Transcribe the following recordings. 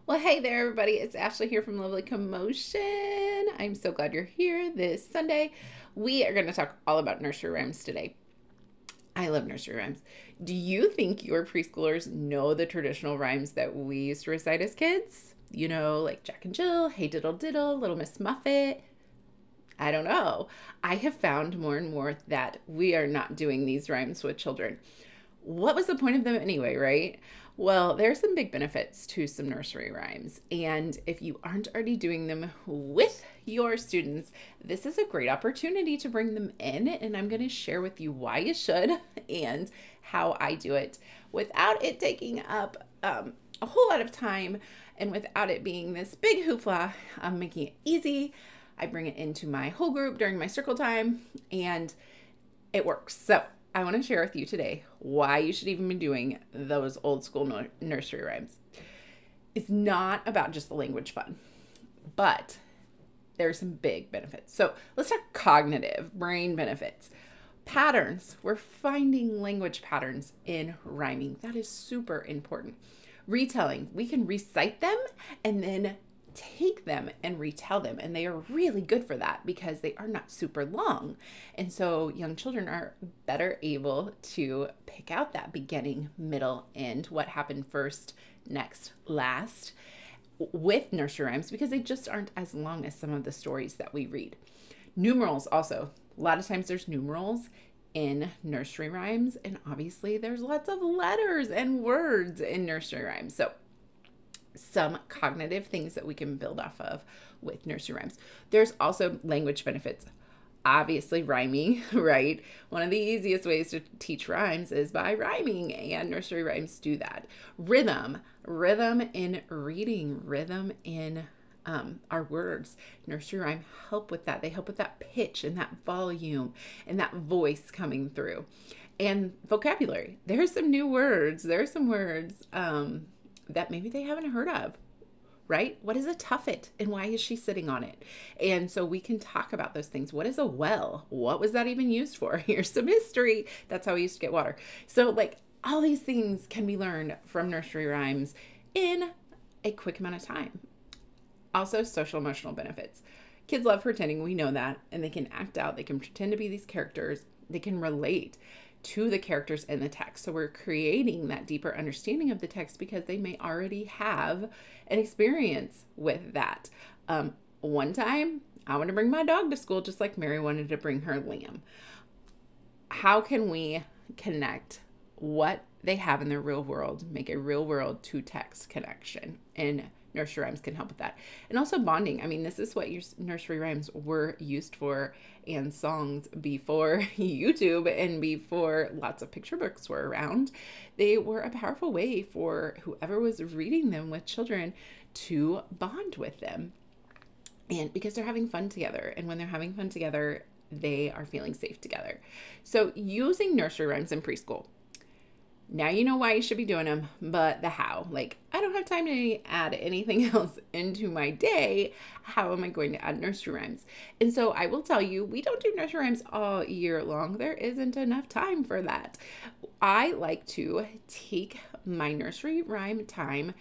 Well, hey there, everybody. It's Ashley here from Lovely Commotion. I'm so glad you're here this Sunday. We are going to talk all about nursery rhymes today. I love nursery rhymes. Do you think your preschoolers know the traditional rhymes that we used to recite as kids? You know, like Jack and Jill, Hey Diddle Diddle, Little Miss Muffet. I don't know. I have found more and more that we are not doing these rhymes with children. What was the point of them anyway, right? Well, there are some big benefits to some nursery rhymes. And if you aren't already doing them with your students, this is a great opportunity to bring them in. And I'm going to share with you why you should and how I do it without it taking up a whole lot of time and without it being this big hoopla. I'm making it easy. I bring it into my whole group during my circle time and it works. So I want to share with you today why you should even be doing those old school nursery rhymes. It's not about just the language fun, but there's some big benefits. So let's talk cognitive brain benefits. Patterns. We're finding language patterns in rhyming. That is super important. Retelling. We can recite them and then take them and retell them, and they are really good for that because they are not super long, and so young children are better able to pick out that beginning, middle, end, what happened first, next, last with nursery rhymes because they just aren't as long as some of the stories that we read. Numerals also, a lot of times there's numerals in nursery rhymes, and obviously there's lots of letters and words in nursery rhymes, so some cognitive things that we can build off of with nursery rhymes. There's also language benefits. Obviously rhyming, right? One of the easiest ways to teach rhymes is by rhyming, and nursery rhymes do that. Rhythm in reading, rhythm in our words. Nursery rhyme help with that. They help with that pitch and that volume and that voice coming through. And vocabulary. There's some new words. There's some words that maybe they haven't heard of, right? What is a tuffet and why is she sitting on it? And so we can talk about those things. What is a well? What was that even used for? Here's some history. That's how we used to get water. So like all these things can be learned from nursery rhymes in a quick amount of time. Also, social emotional benefits. Kids love pretending, we know that, and they can act out. They can pretend to be these characters. They can relate to the characters in the text. So we're creating that deeper understanding of the text because they may already have an experience with that. One time, I want to bring my dog to school just like Mary wanted to bring her lamb. How can we connect what they have in their real world, make a real world to text connection? And nursery rhymes can help with that. And also bonding. I mean, this is what your nursery rhymes were used for and songs before YouTube and before lots of picture books were around. They were a powerful way for whoever was reading them with children to bond with them. And because they're having fun together. And when they're having fun together, they are feeling safe together. So using nursery rhymes in preschool. Now you know why you should be doing them, but the how. Like, I don't have time to add anything else into my day. How am I going to add nursery rhymes? And so I will tell you, we don't do nursery rhymes all year long. There isn't enough time for that. I like to take my nursery rhyme time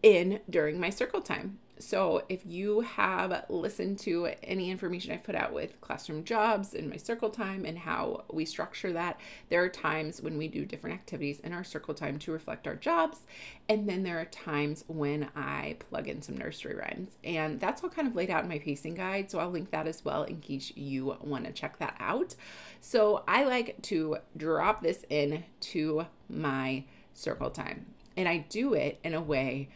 in during my circle time. So if you have listened to any information I've put out with classroom jobs and my circle time and how we structure that, there are times when we do different activities in our circle time to reflect our jobs. And then there are times when I plug in some nursery rhymes. And that's all kind of laid out in my pacing guide. So I'll link that as well in case you want to check that out. So I like to drop this in to my circle time. And I do it in a way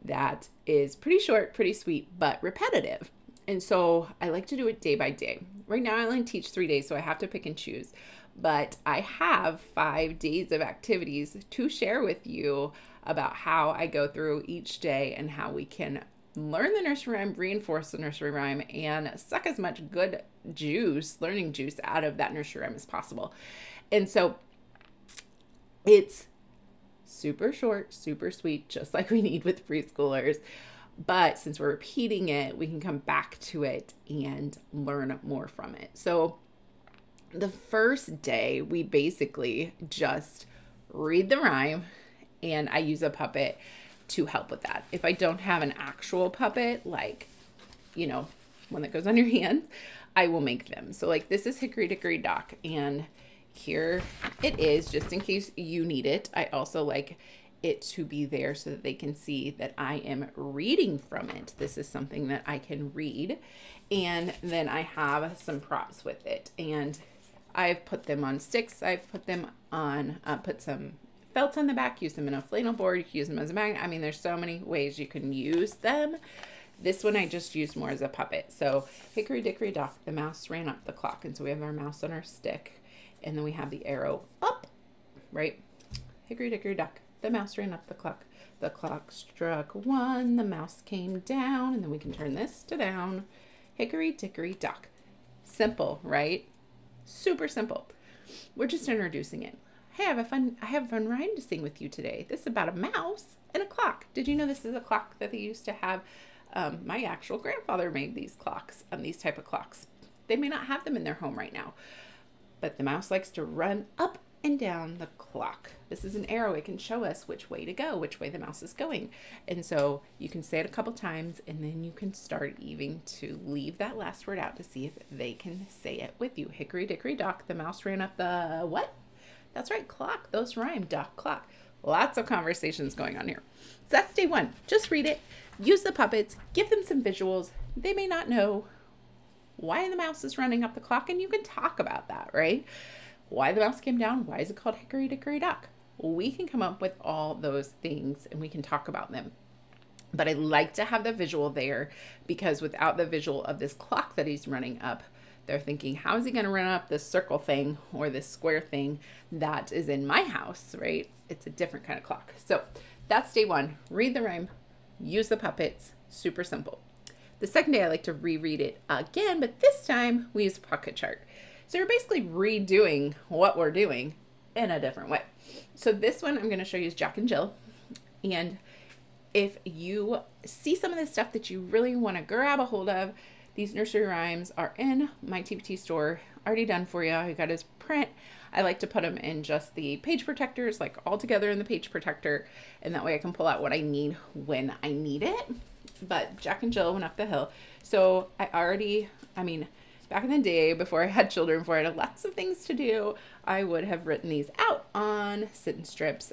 that is pretty short, pretty sweet, but repetitive. And so I like to do it day by day. Right now I only teach 3 days, so I have to pick and choose. But I have 5 days of activities to share with you about how I go through each day and how we can learn the nursery rhyme, reinforce the nursery rhyme, and suck as much good juice, learning juice out of that nursery rhyme as possible. And so it's super short, super sweet, just like we need with preschoolers. But since we're repeating it, we can come back to it and learn more from it. So the first day, we basically just read the rhyme, and I use a puppet to help with that. If I don't have an actual puppet, like, you know, one that goes on your hand, I will make them. So like this is Hickory Dickory Dock, and here it is, just in case you need it. I also like it to be there so that they can see that I am reading from it. This is something that I can read. And then I have some props with it, and I've put them on sticks. I've put them on, put some felts on the back, use them in a flannel board, you can use them as a magnet. I mean, there's so many ways you can use them. This one I just used more as a puppet. So Hickory Dickory Dock, the mouse ran up the clock. And so we have our mouse on our stick, and then we have the arrow up, right? Hickory Dickory Dock, the mouse ran up the clock. The clock struck 1, the mouse came down, and then we can turn this to down. Hickory Dickory Dock. Simple, right? Super simple. We're just introducing it. Hey, I have a fun rhyme to sing with you today. This is about a mouse and a clock. Did you know this is a clock that they used to have? My actual grandfather made these clocks, these type of clocks. They may not have them in their home right now, but the mouse likes to run up and down the clock. This is an arrow. It can show us which way to go, which way the mouse is going. And so you can say it a couple times, and then you can start even to leave that last word out to see if they can say it with you. Hickory Dickory Dock, the mouse ran up the what? That's right, clock. Those rhyme. Dock, clock. Lots of conversations going on here. So that's day 1. Just read it. Use the puppets. Give them some visuals. They may not know why the mouse is running up the clock, and you can talk about that, right? Why the mouse came down. Why is it called Hickory Dickory Dock? We can come up with all those things, and we can talk about them. But I like to have the visual there, because without the visual of this clock that he's running up, they're thinking, how is he going to run up this circle thing or this square thing that is in my house, right? It's a different kind of clock. So that's day 1. Read the rhyme, use the puppets, super simple. The second day I like to reread it again, but this time we use a pocket chart. So you're basically redoing what we're doing in a different way. So this one I'm going to show you is Jack and Jill. And if you see some of the stuff that you really want to grab a hold of, these nursery rhymes are in my TPT store, already done for you. I got his print. I like to put them in just the page protectors, like all together in the page protector. And that way I can pull out what I need when I need it. But Jack and Jill went up the hill. So back in the day, before I had children, before I had lots of things to do, I would have written these out on sit-in strips.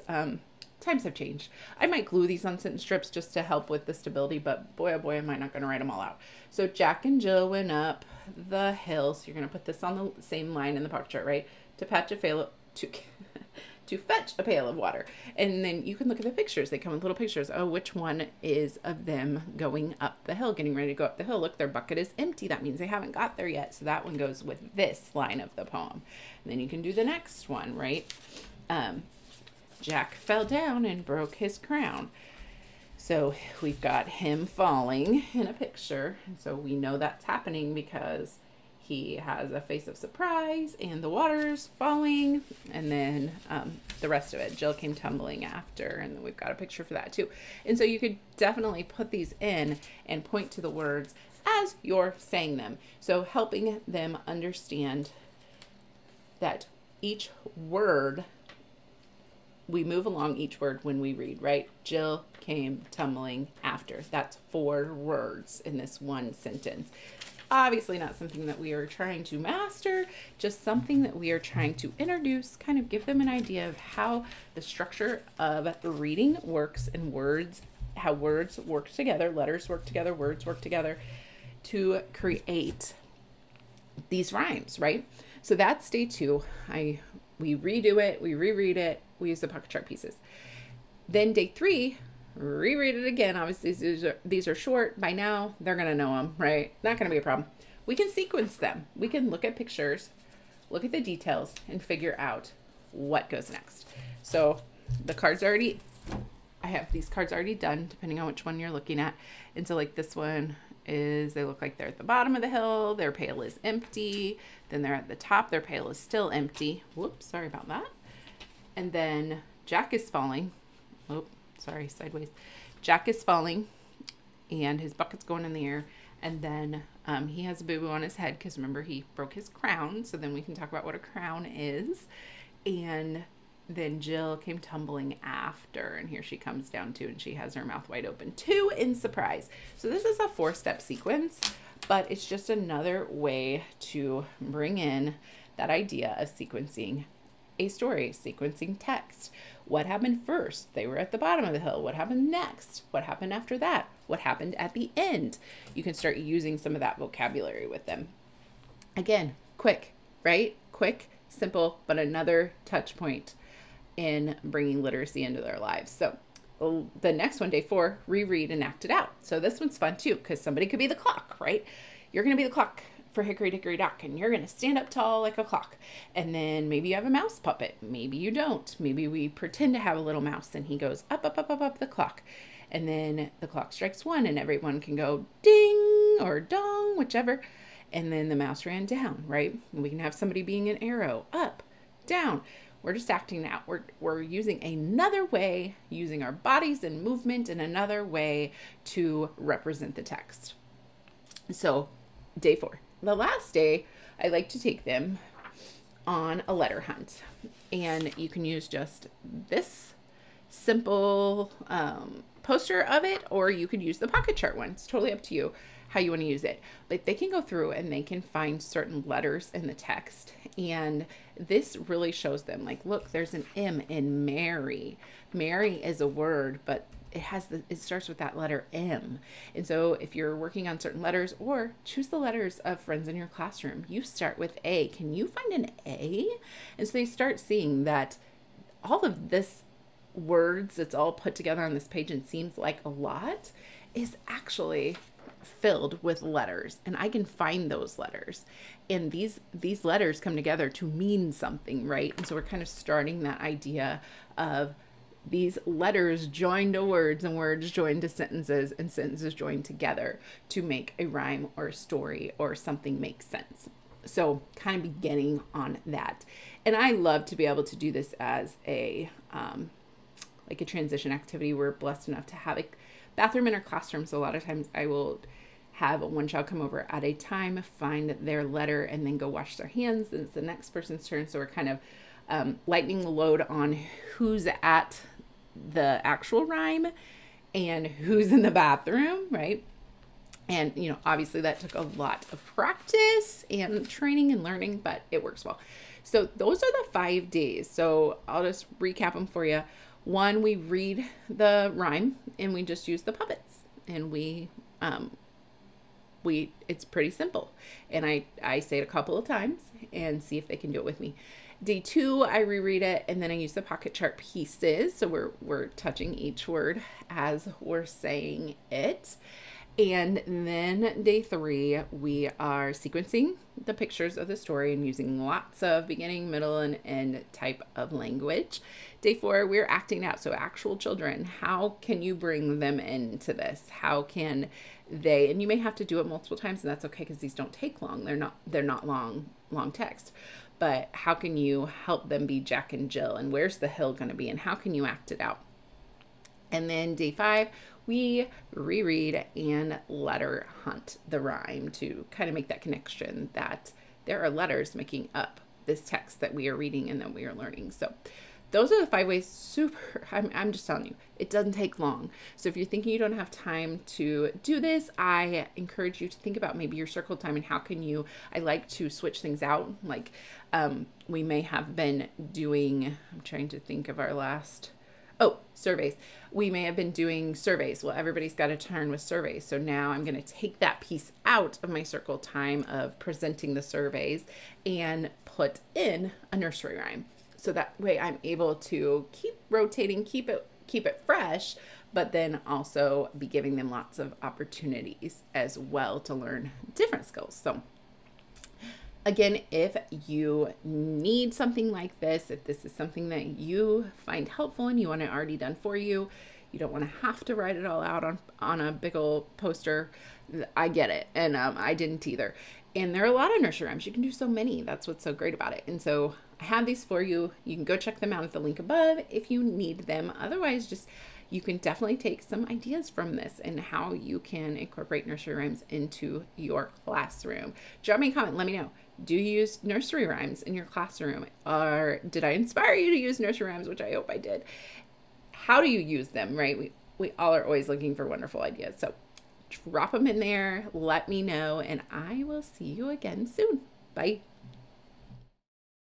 Times have changed. I might glue these on sit-in strips just to help with the stability, but boy, oh boy, am I not going to write them all out. So Jack and Jill went up the hill. So you're going to put this on the same line in the pocket chart, right? To fetch a pail of water. And then you can look at the pictures. They come with little pictures. Oh, which one is of them going up the hill, getting ready to go up the hill? Look, their bucket is empty. That means they haven't got there yet. So that one goes with this line of the poem. And then you can do the next one, right? Jack fell down and broke his crown. So we've got him falling in a picture. And so we know that's happening because he has a face of surprise and the water's falling. And then the rest of it, Jill came tumbling after. And then we've got a picture for that too. And so you could definitely put these in and point to the words as you're saying them. So helping them understand that each word, we move along each word when we read, right? Jill came tumbling after. That's 4 words in this one sentence. Obviously not something that we are trying to master, just something that we are trying to introduce, kind of give them an idea of how the structure of reading works and words, how words work together, letters work together, words work together to create these rhymes, right? So that's day 2. We redo it, we reread it, we use the pocket chart pieces. Then day 3, reread it again. Obviously, these are short. By now, they're going to know them, right? Not going to be a problem. We can sequence them. We can look at pictures, look at the details, and figure out what goes next. So the cards already, I have these cards already done, depending on which one you're looking at. And so like this one is, they look like they're at the bottom of the hill. Their pail is empty. Then they're at the top. Their pail is still empty. Whoops, sorry about that. And then Jack is falling. Oh, sorry, sideways. Jack is falling and his bucket's going in the air. And then he has a boo-boo on his head because remember he broke his crown. So then we can talk about what a crown is. And then Jill came tumbling after, and here she comes down too, and she has her mouth wide open too in surprise. So this is a 4-step sequence, but it's just another way to bring in that idea of sequencing a story, sequencing text. What happened first? They were at the bottom of the hill. What happened next? What happened after that? What happened at the end? You can start using some of that vocabulary with them. Again, quick, right? Quick, simple, but another touch point in bringing literacy into their lives. So the next one, day 4, reread and act it out. So this one's fun too, because somebody could be the clock, right? You're going to be the clock for Hickory Dickory Dock, and you're going to stand up tall like a clock. And then maybe you have a mouse puppet. Maybe you don't. Maybe we pretend to have a little mouse, and he goes up, up, up, up, up the clock. And then the clock strikes 1, and everyone can go ding or dong, whichever. And then the mouse ran down, right? And we can have somebody being an arrow, up, down. We're just acting out. We're using another way, using our bodies and movement in another way to represent the text. So day 4. The last day, I like to take them on a letter hunt. And you can use just this simple poster of it, or you could use the pocket chart one. It's totally up to you how you want to use it. But they can go through and they can find certain letters in the text. And this really shows them, like, look, there's an M in Mary. Mary is a word, but it starts with that letter M. And so if you're working on certain letters, or choose the letters of friends in your classroom, you start with A. Can you find an A? And so they start seeing that all of this words that's all put together on this page and seems like a lot is actually filled with letters, and I can find those letters, and these letters come together to mean something, right? And so we're kind of starting that idea of these letters joined to words, and words joined to sentences, and sentences joined together to make a rhyme or a story or something make sense. So kind of beginning on that. And I love to be able to do this as a like a transition activity. We're blessed enough to have a bathroom in our classroom, so a lot of times I will have one child come over at a time, find their letter, and then go wash their hands, and it's the next person's turn. So we're kind of lightening the load on who's at the actual rhyme and who's in the bathroom, right? And, you know, obviously that took a lot of practice and training and learning, but it works well. So those are the 5 days. So I'll just recap them for you. 1, we read the rhyme and we just use the puppets, and it's pretty simple. And I say it a couple of times and see if they can do it with me. Day 2, I reread it, and then I use the pocket chart pieces. So we're touching each word as we're saying it. And then day 3, we are sequencing the pictures of the story and using lots of beginning, middle, and end type of language. Day 4, we're acting out. So actual children, how can you bring them into this? How can they, and you may have to do it multiple times, and that's okay, because these don't take long. They're not long text. But how can you help them be Jack and Jill? And where's the hill going to be? And how can you act it out? And then day 5, we reread and letter hunt the rhyme to kind of make that connection that there are letters making up this text that we are reading and that we are learning. So those are the 5 ways. I'm just telling you, it doesn't take long. So if you're thinking you don't have time to do this, I encourage you to think about maybe your circle time and how can you, I like to switch things out. Like we may have been doing, I'm trying to think of our last, surveys. We may have been doing surveys. Well, everybody's got a turn with surveys. So now I'm going to take that piece out of my circle time of presenting the surveys and put in a nursery rhyme. So that way I'm able to keep rotating, keep it fresh, but then also be giving them lots of opportunities as well to learn different skills. So again, if you need something like this, if this is something that you find helpful and you want it already done for you, you don't want to have to write it all out on a big old poster, I get it. And I didn't either. And there are a lot of nursery rhymes. You can do so many. That's what's so great about it. And so I have these for you. You can go check them out at the link above if you need them. Otherwise, just you can definitely take some ideas from this and how you can incorporate nursery rhymes into your classroom. Drop me a comment. Let me know. Do you use nursery rhymes in your classroom? Or did I inspire you to use nursery rhymes, which I hope I did? How do you use them, right? We all are always looking for wonderful ideas. So drop them in there. Let me know, and I will see you again soon. Bye.